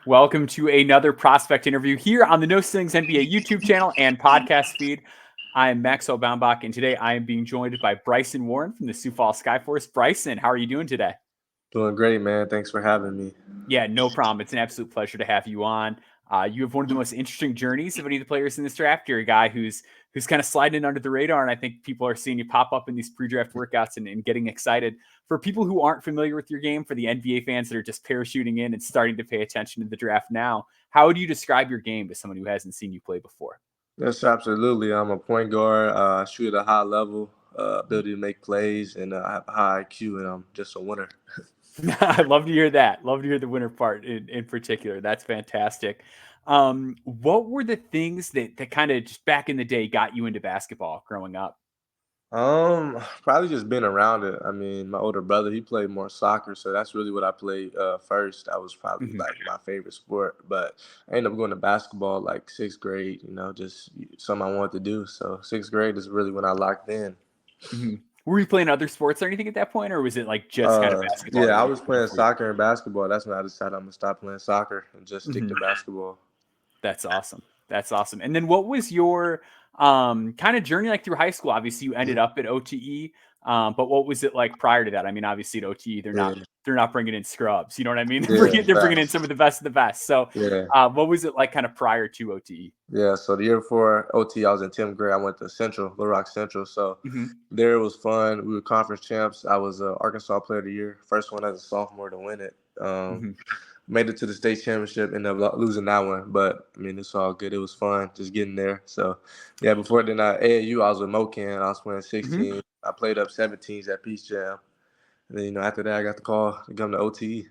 Welcome to another prospect interview here on the No Ceilings NBA YouTube channel and podcast feed. I am Maxwell, and today I am being joined by Bryson Warren from the Sioux Falls Skyforce. Bryson, how are you doing today? Doing great, man. Thanks for having me. Yeah, no problem. It's an absolute pleasure to have you on. You have one of the most interesting journeys of any of the players in this draft. You're a guy who's kind of sliding in under the radar, and I think people are seeing you pop up in these pre-draft workouts and getting excited. For people who aren't familiar with your game, for the NBA fans that are just parachuting in and starting to pay attention to the draft now, how would you describe your game to someone who hasn't seen you play before? Yes, absolutely. I'm a point guard. Shoot at a high level, ability to make plays, and I have a high IQ, and I'm just a winner. I'd love to hear that. Love to hear the winner part in particular. That's fantastic. What were the things that kind of just back in the day got you into basketball growing up? Probably just being around it. I mean, my older brother, he played more soccer, so that's really what I played first. That was probably Mhm. like my favorite sport. But I ended up going to basketball like sixth grade. Just something I wanted to do. So sixth grade is really when I locked in. Mhm. Were you playing other sports or anything at that point, or was it like just kind of basketball Yeah, that I you was were playing for you? soccer and basketball. That's when I decided I'm gonna stop playing soccer and just stick to Mhm. basketball. That's awesome. That's awesome. And then what was your kind of journey like through high school? Obviously, you ended up at OTE, but what was it like prior to that? I mean, obviously at OTE, Yeah, they're not bringing in scrubs. You know what I mean? yeah, They're bringing in facts. some of the best. So, Yeah, what was it like kind of prior to OTE? yeah. So the year before OT, I was in 10th grade. I went to Central, Little Rock Central. So Hmm. there it was fun. We were conference champs. I was Arkansas Player of the Year, first one as a sophomore to win it. Hmm. Made it to the state championship, ended up losing that one. But I mean, it's all good. It was fun just getting there. So yeah, before then, AAU, I was with Mocan. I was playing Hmm. 16. I played up 17s at Peace Jam. And then, after that, I got the call to come to OTE.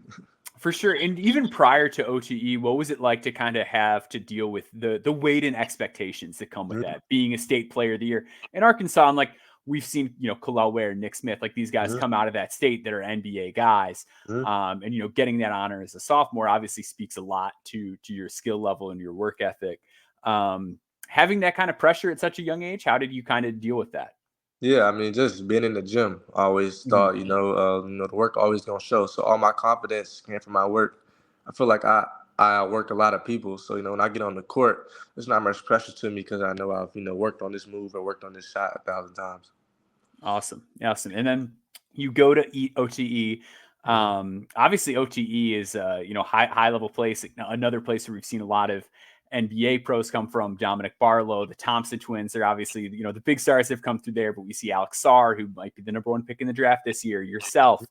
For sure. And even prior to OTE, what was it like to kind of have to deal with the weight and expectations that come with Mhm, that? Being a state player of the year in Arkansas, and like we've seen, Kalel Ware, Nick Smith, like these guys mhm, come out of that state that are NBA guys. mhm. And getting that honor as a sophomore obviously speaks a lot to your skill level and your work ethic. Having that kind of pressure at such a young age, how did you kind of deal with that? Yeah, I mean, just being in the gym, I always Mhm. thought, the work always gonna show. So all my confidence came from my work. I feel like I work a lot of people. So when I get on the court, there's not much pressure to me because I know I've worked on this move or worked on this shot 1,000 times. Awesome. Awesome. And then you go to OTE. Mhm. Obviously OTE is high level place. Another place where we've seen a lot of NBA pros come from. Dominic Barlow, the Thompson twins. They're obviously, the big stars have come through there, but we see Alex Sarr, who might be the number one pick in the draft this year, yourself.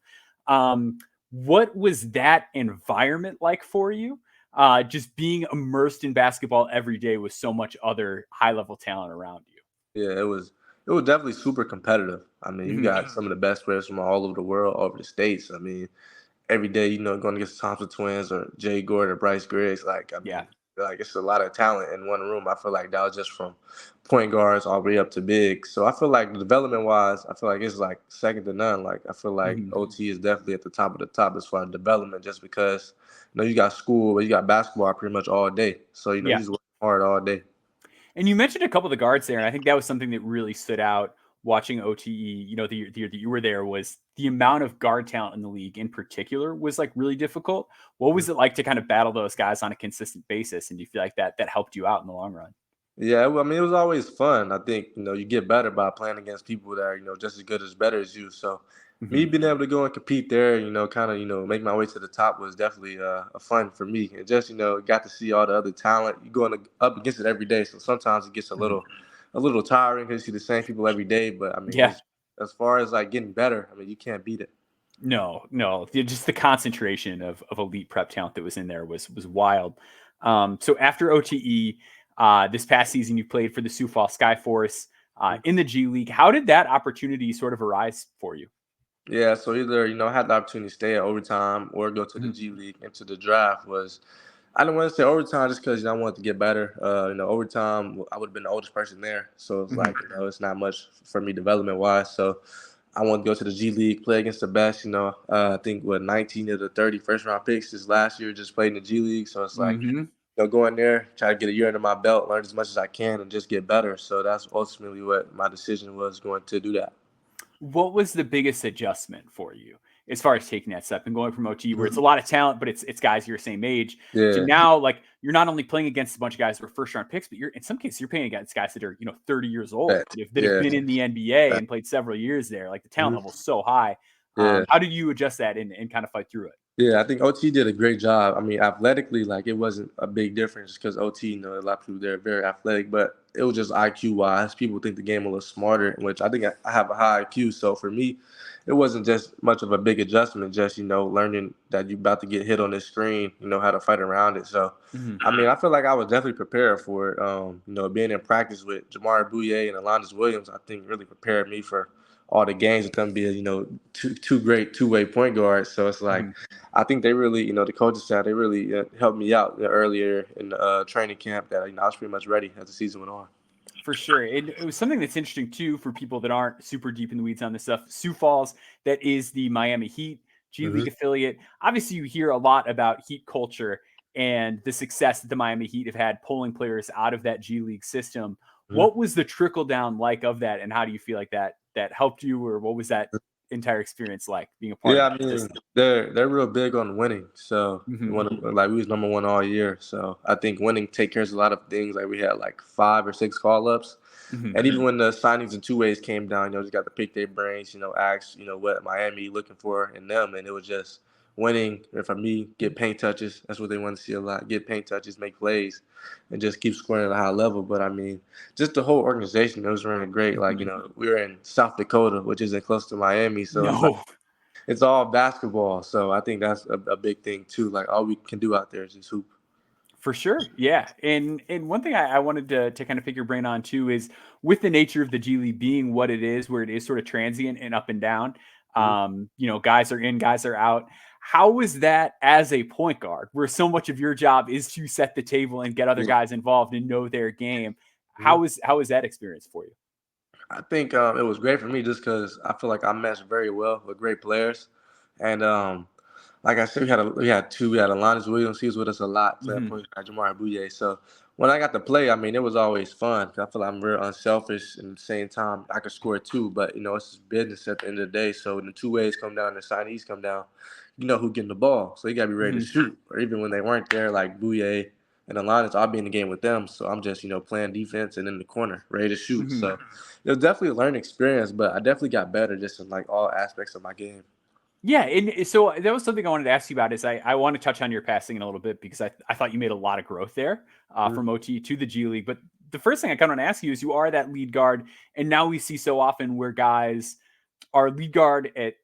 What was that environment like for you? Just being immersed in basketball every day with so much other high level talent around Yeah, it was definitely super competitive. I mean, you. you Hmm. got some of the best players from all over the world, all over the states. I mean, every day, going against the Thompson twins or Jay Gord or Bryce Griggs. Like, I Yeah. mean, like it's a lot of talent in one room. I feel like that was just from point guards all the way up to big. So I feel like development wise, I feel like it's like second to none. Like I feel like Mhm. OT is definitely at the top of the top as far as development, just because you got school, but you got basketball pretty much all day. So you Yeah. just work hard all day. And you mentioned a couple of the guards there, and I think that was something that really stood out watching OTE, the year that you were there, was the amount of guard talent in the league in particular was like really difficult. What was it like to kind of battle those guys on a consistent basis? And do you feel like that helped you out in the long run? Yeah, well, I mean, it was always fun. I think, you get better by playing against people that are, just as good as better as you. So me Mhm. being able to go and compete there, kind of, make my way to the top was definitely a fun for me. And just, got to see all the other talent. You going up against it every day. So sometimes it gets a Mhm. little tiring because you see the same people every day. But I mean, Yeah. it's as far as like getting better, I mean, you can't beat it. No, no. Just the concentration of elite prep talent that was in there was wild. So after OTE, this past season you played for the Sioux Falls Skyforce in the G League. How did that opportunity sort of arise for you? Yeah, so either, I had the opportunity to stay at overtime or go to the Mhm. G League into the draft was I didn't want to say overtime just because I wanted to get better. Overtime I would have been the oldest person there, so it's Mhm. like it's not much for me development wise. So I wanted to go to the G League, play against the best. I think 19 of the 30 first round picks this last year just played in the G League. So it's like Mhm. go in there, try to get a year under my belt, learn as much as I can, and just get better. So that's ultimately what my decision was going to do that. What was the biggest adjustment for you? as far as taking that step and going from OT, where it's a Mhm. lot of talent, but it's guys your same age, to Yeah, now, like, you're not only playing against a bunch of guys who are first round picks, but you're in some cases you're playing against guys that are 30 years old bet. that have Yeah, been in the NBA bet. and played several years there. Like the talent Mhm. level is so high. Yeah. How did you adjust that and kind of fight through it? Yeah, I think OT did a great job. I mean, athletically, like it wasn't a big difference because OT, a lot of people there are very athletic, but it was just IQ wise. People think the game a little smarter, which I think I have a high IQ. So for me, it wasn't just much of a big adjustment, just learning that you're about to get hit on the screen, how to fight around it. So, Mhm. I mean, I feel like I was definitely prepared for it. Being in practice with Jamar Bouye and Alonzo Williams, I think really prepared me for all the games with them being, two great two-way point guards. So it's like Mhm. I think they really, the coaching staff, they really helped me out earlier in the training camp that I was pretty much ready as the season went on. For sure. It was something that's interesting too for people that aren't super deep in the weeds on this stuff. Sioux Falls, that is the Miami Heat G Hmm. League affiliate. Obviously, you hear a lot about Heat culture and the success that the Miami Heat have had pulling players out of that G League system. Hmm. What was the trickle down like of that, and how do you feel like that helped you, or what was that entire experience like being a part of Yeah, I that mean system? they're real big on winning. So Hmm. like we was number one all year. So I think winning take care of a lot of things. Like we had like 5 or 6 call ups. Hmm. And even when the signings and two ways came down, just got to pick their brains, ask, what Miami looking for in them. And it was just winning. And for me, get paint touches. That's what they want to see a lot. Get paint touches, make plays, and just keep scoring at a high level. But I mean, just the whole organization, it was running great. Like, Hmm. we were in South Dakota, which isn't close to Miami. So it's like, No. it's all basketball. So I think that's a big thing too. Like all we can do out there is just hoop. For sure. Yeah. And one thing I wanted to kind of pick your brain on too is with the nature of the G League being what it is, where it is sort of transient and up and down. Mhm. Guys are in, guys are out. How was that as a point guard, where so much of your job is to set the table and get other Yeah. guys involved and know their game? Mhm. How was that experience for you? I think it was great for me just because I feel like I meshed very well with great players, and like I said, we had Alonzo Williams. He was with us a lot playing Hmm. point guard, Jamar Bouye. So when I got to play, I mean, it was always fun. 'Cause I feel like I'm real unselfish, and at the same time, I could score too. But it's just business at the end of the day. So when the two ways come down, the signees come down, who getting the ball. So you gotta be ready to Hmm. shoot. Or even when they weren't there, like Bouye and Alonzo, I'll be in the game with them. So I'm just playing defense and in the corner, ready to shoot. Hmm. So it was definitely a learning experience, but I definitely got better just in like all aspects of my game. Yeah, and so that was something I wanted to ask you about. Is I want to touch on your passing in a little bit because I thought you made a lot of growth there Mhm. from OT to the G League. But the first thing I kind of want to ask you is you are that lead guard, and now we see so often where guys are lead guard at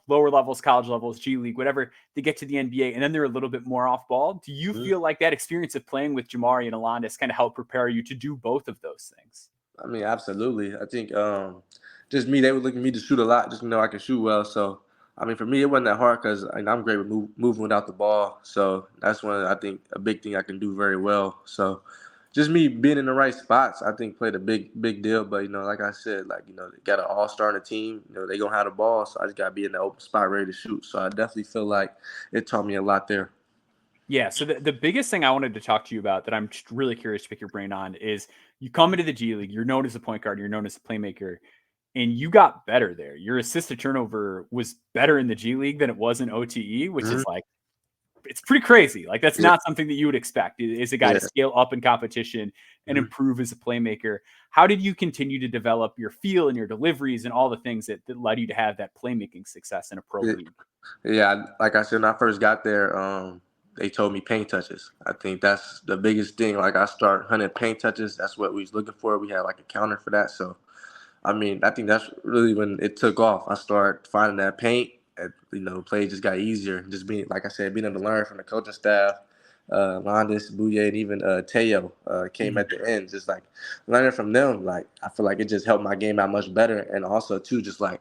lower levels, college levels, G League, whatever. They get to the NBA, and then they're a little bit more off ball. Do you Mhm. feel like that experience of playing with Jamari and Alondas kind of helped prepare you to do both of those things? I mean, absolutely. I think just me, they were looking at me to shoot a lot, just I can shoot well. So, I mean, for me, it wasn't that hard because I'm great with moving without the ball. So that's one I think a big thing I can do very well. So, just me being in the right spots, I think played a big deal. But like I said, like they got an all star on the team. They gonna have the ball, so I just gotta be in the open spot ready to shoot. So I definitely feel like it taught me a lot there. Yeah. So the biggest thing I wanted to talk to you about that I'm just really curious to pick your brain on is you come into the G League, you're known as a point guard, you're known as a playmaker, and you got better there. Your assist to turnover was better in the G League than it was in OTE, which Mhm. is like, it's pretty crazy. Like, that's Yeah, not something that you would expect is a guy to yeah. scale up in competition and Mhm. improve as a playmaker. How did you continue to develop your feel and your deliveries and all the things that led you to have that playmaking success in a pro Yeah. league? Yeah, like I said, when I first got there, they told me paint touches. I think that's the biggest thing. Like I start hunting paint touches. That's what we was looking for. We had like a counter for that. So I mean, I think that's really when it took off. I started finding that paint, and play just got easier. Just being, like I said, being able to learn from the coaching staff, Landis, Bouye, and even Teo came Mhm. at the end. Just like learning from them, like I feel like it just helped my game out much better, and also too, just like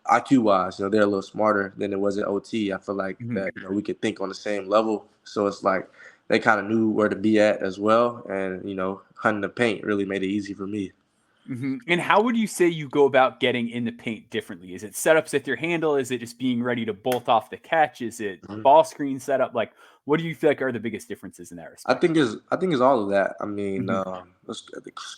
IQ wise, they're a little smarter than it was in OT. I feel like Mhm. that we could think on the same level, so it's like they kind of knew where to be at as well, and hunting the paint really made it easy for me. Mhm. And how would you say you go about getting in the paint differently? Is it setups at your handle? Is it just being ready to bolt off the catch? Is it Mhm. ball screen setup? Like, What do you feel like are the biggest differences in that I respect? think it's all of that. I mean, Hmm. of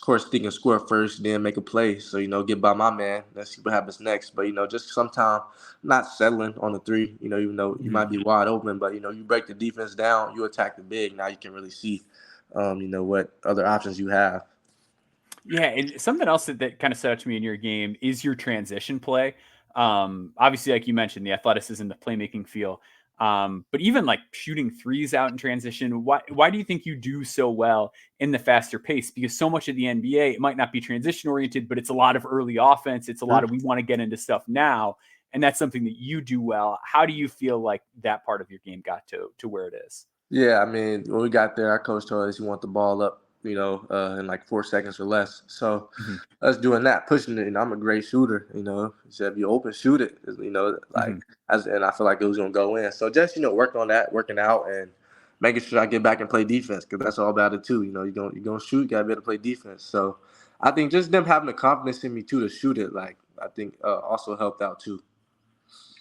course, thinking score first, then make a play. So get by my man. Let's see what happens next. But just sometimes not settling on the three. Even though you Hmm. might be wide open, but you break the defense down, you attack the big. Now you can really see, what other options you have. Yeah, and something else that kind of stood out to me in your game is your transition play. Obviously, like you mentioned, the athleticism, the playmaking feel, but even like shooting threes out in transition. Why do you think you do so well in the faster pace? Because so much of the NBA, it might not be transition oriented, but it's a lot of early offense. It's a lot of we want to get into stuff now, and that's something that you do well. How do you feel like that part of your game got to where it is? Yeah, I mean, when we got there, our coach told us he want the ball up, in like 4 seconds or less. So Hmm. us doing that, pushing it, and I'm a great shooter. He said, if you open, shoot it. Hmm. And I feel like it was gonna go in. So just working on that, working out, and making sure I get back and play defense because that's all about it too. You're gonna shoot, you gotta be able to play defense. So I think just them having the confidence in me too to shoot it, like I think also helped out too.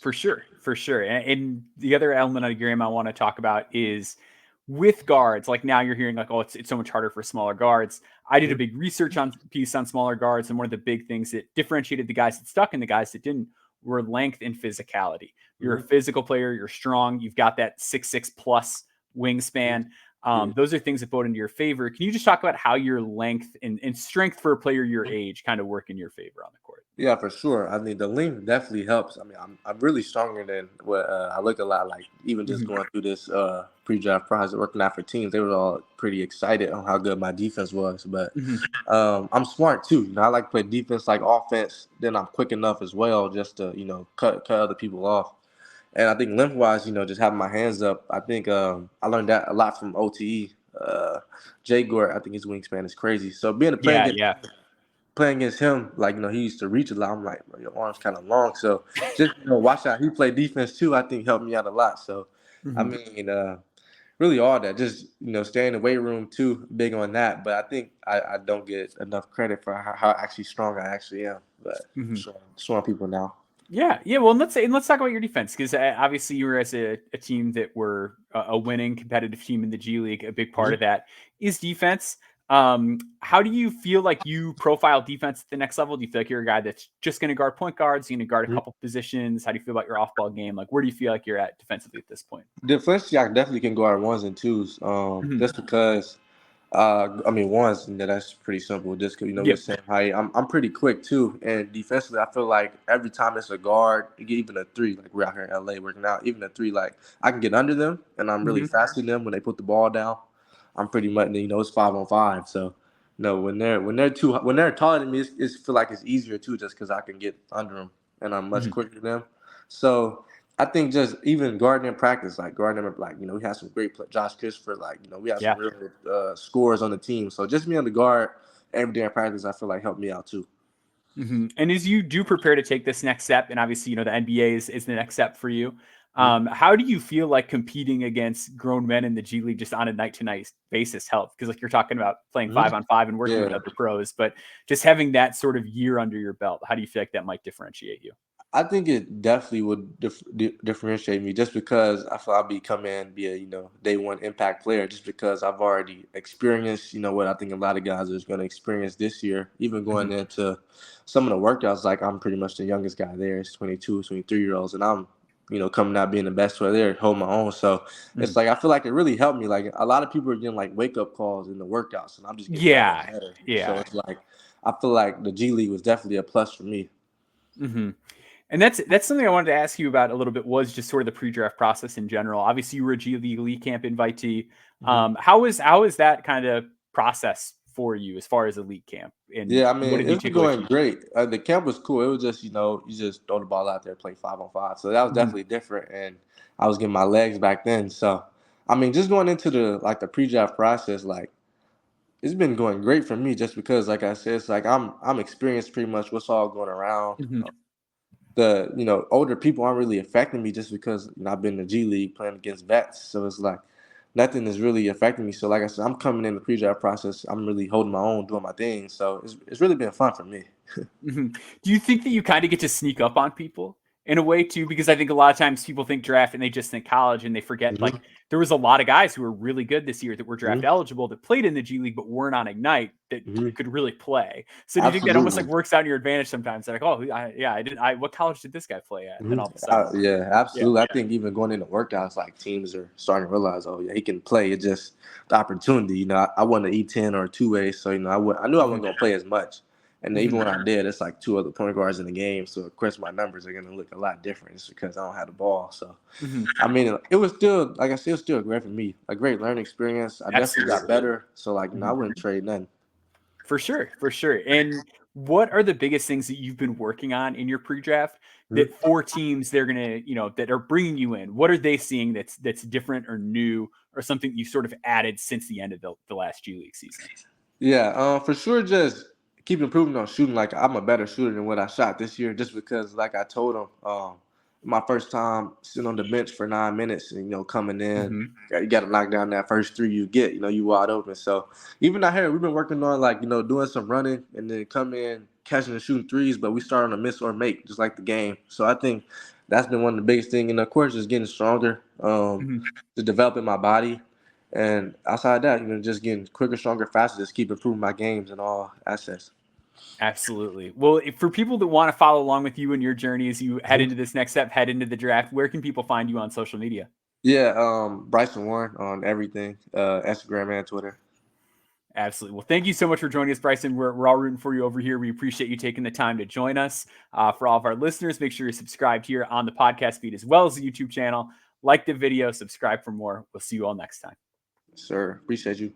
For sure, for sure. And the other element of the game I want to talk about is with guards. Like now you're hearing like, oh, it's so much harder for smaller guards. I did a big research on piece on smaller guards, and one of the big things that differentiated the guys that stuck and the guys that didn't were length and physicality. You're a Mm-hmm. physical player. You're strong. You've got that 6'6" plus wingspan. Yeah. Those are things that vote into your favor. Can you just talk about how your length and strength for a player your age kind of work in your favor on the court? Yeah, for sure. I mean, the length definitely helps. I mean, I'm really stronger than what I look a lot like. Even just Mhm. going through this pre-draft process, working out for teams, they were all pretty excited on how good my defense was. But Mhm. I'm smart too. I like to play defense like offense. Then I'm quick enough as well just to cut other people off. And I think length wise, just having my hands up, I think I learned that a lot from OTE. Jay Gort, I think his wingspan is crazy. So being a playing Yeah, against yeah. playing against him, like he used to reach a lot. I'm like, bro, your arms kind of long. So just watch out. He played defense too. I think helped me out a lot. So I Mhm. mean, really all that. Just stay in the weight room too. Big on that. But I think I don't get enough credit for how actually strong I actually am. But Mhm. showing people now. Yeah, yeah. Well, let's talk about your defense because obviously you were as a team that were a winning competitive team in the G League. A big part of that is defense. How do you feel like you profile defense at the next level? Do you feel like you're a guy that's just going to guard point guards, going to guard a Mhm. couple positions? How do you feel about your off ball game? Like, where do you feel like you're at defensively at this point? Defensively, I definitely can guard ones and twos. Mhm. Just because, I mean, ones, that's pretty simple. Just 'cause, we're the Yep. same height. I'm pretty quick too. And defensively, I feel like every time it's a guard, even a three, like we're out here in LA working out, even a three, like I can get under them and I'm really Hmm. fast in them when they put the ball down. I'm pretty much, it's 5-on-5. So, when they're taller than me, it's feel like it's easier too, just because I can get under them and I'm much Hmm. quicker than them. So. I think just even guarding in practice, like guarding them, like we had some great play. Josh Christopher, like we had some Yeah. real scores on the team. So just being able to guard every day in practice, I feel like helped me out too. Hmm. And as you do prepare to take this next step, and obviously, the NBA is the next step for you. Mhm. How do you feel like competing against grown men in the G League just on a night to night basis help? Because like you're talking about playing Mhm. 5-on-5 and working with Yeah, other pros, but just having that sort of year under your belt, how do you feel like that might differentiate you? I think it definitely would differentiate me just because I feel I'll be come in be a day one impact player just because I've already experienced what I think a lot of guys are going to experience this year. Even Mhm. going into some of the workouts, like I'm pretty much the youngest guy there. It's 22, 23-year-olds, and I'm coming out being the best player there, hold my own. So it's Mhm. like I feel like it really helped me. Like a lot of people are getting like wake up calls in the workouts, and I'm just getting better and Yeah, better. So yeah. it's like I feel like the G League was definitely a plus for me. Hmm. And that's something I wanted to ask you about a little bit was just sort of the pre-draft process in general. Obviously, you were a G League Elite Camp invitee. How is that kind of process for you as far as Elite Camp, and Yeah, I what mean, did you it's been take away going from it? great. The camp was cool. It was just, you just throw the ball out there, play 5-on-5. So that was Mhm. definitely different. And I was getting my legs back then. So, I mean, just going into the pre-draft process, like it's been going great for me just because, like I said, it's like I'm experienced pretty much what's all going around. Mhm. The older people aren't really affecting me just because I've been in the G League playing against vets. So it's like nothing is really affecting me. So like I said, I'm coming in the pre-draft process. I'm really holding my own, doing my thing. So it's really been fun for me. Mhm. Do you think that you kind of get to sneak up on people in a way too, because I think a lot of times people think draft and they just think college and they forget like there was a lot of guys who were really good this year that were draft eligible that played in the G League but weren't on Ignite that could really play. So do you think that almost like works out in your advantage sometimes? They're like, oh what college did this guy play at? And then all of a sudden, yeah, absolutely. I think even going into workouts, like teams are starting to realize, oh yeah, he can play. It's just the opportunity. You know, I wasn't an E10 or a 2A, so you know, I knew I wasn't gonna play as much. And even when I did, it's like 2 other point guards in the game. So of course my numbers are gonna look a lot different just because I don't have the ball. So I mean, it was still, like I said, it was still great for me. A great learning experience. I definitely got better. So like, you know, I wouldn't trade nothing. For sure, for sure. And what are the biggest things that you've been working on in your pre-draft that for teams they're gonna, that are bringing you in? What are they seeing that's different or new or something you sort of added since the end of the last G League season? Yeah, for sure. Just keep improving on shooting. Like I'm a better shooter than what I shot this year, just because, like I told him, my first time sitting on the bench for 9 minutes, and coming in, you got to knock down that first three you get. You wide open. So even out here, we've been working on like doing some running and then come in catching and shooting threes, but we start on a miss or make, just like the game. So I think that's been one of the biggest things. And of course, just getting stronger, to developing my body. And outside that, just getting quicker, stronger, faster, just keep improving my games in all aspects. Absolutely. Well, for people that want to follow along with you in your journey as you head into this next step, head into the draft, where can people find you on social media? Yeah, Bryson Warren on everything, Instagram and Twitter. Absolutely. Well, thank you so much for joining us, Bryson. We're all rooting for you over here. We appreciate you taking the time to join us. For all of our listeners, make sure you're subscribed here on the podcast feed as well as the YouTube channel. Like the video, subscribe for more. We'll see you all next time. Sir, appreciate you.